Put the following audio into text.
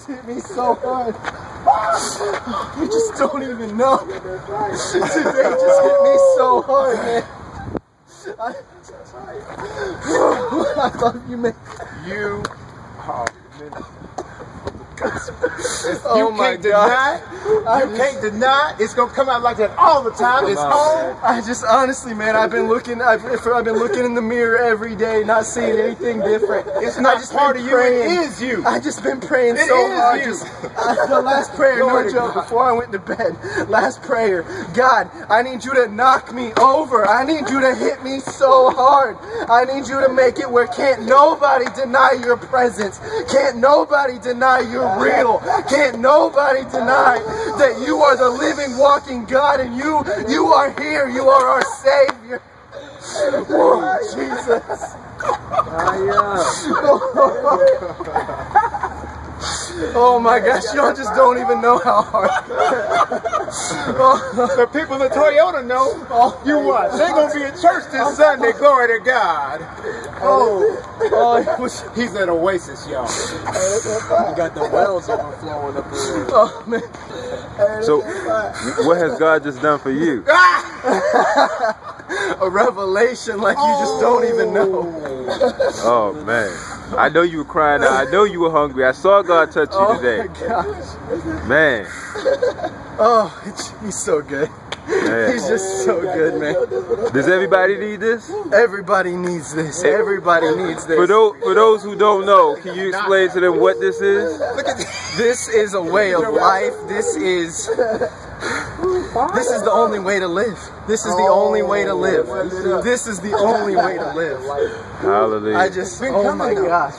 just hit me so hard. You just don't even know. Today just hit me so hard, man. I love you, man. You, oh, man. Oh my God. You can't deny. It's gonna come out like that all the time. It's home. I just honestly, man, I've been looking in the mirror every day, not seeing anything different. It's not just part of you. It is you. I just been praying so hard. The last prayer, no joke, before I went to bed. Last prayer. God, I need you to knock me over. I need you to hit me so hard. I need you to make it where can't nobody deny your presence. Can't nobody deny you're real. Can't nobody deny that you are the living, walking God, and you are here. You are our Savior. Oh, Jesus. Oh my gosh, y'all just don't even know how hard. The people in Toyota know. You what? They're going to be at church this Sunday. Glory to God. He's at Oasis, y'all. You got the wells overflowing up there. Oh, man. So, what has God just done for you? A revelation like you just don't even know. Oh, man. I know you were crying out. I know you were hungry. I saw God touch you today. Oh, my gosh. Man. Oh, he's so good. Man. He's just so good, man. Does everybody need this? Everybody needs this. Everybody needs this. For those who don't know, can you explain to them what this is? This is a way of life. This is the only way to live. This is the only way to live. This is the only way to live. Hallelujah. Oh my gosh.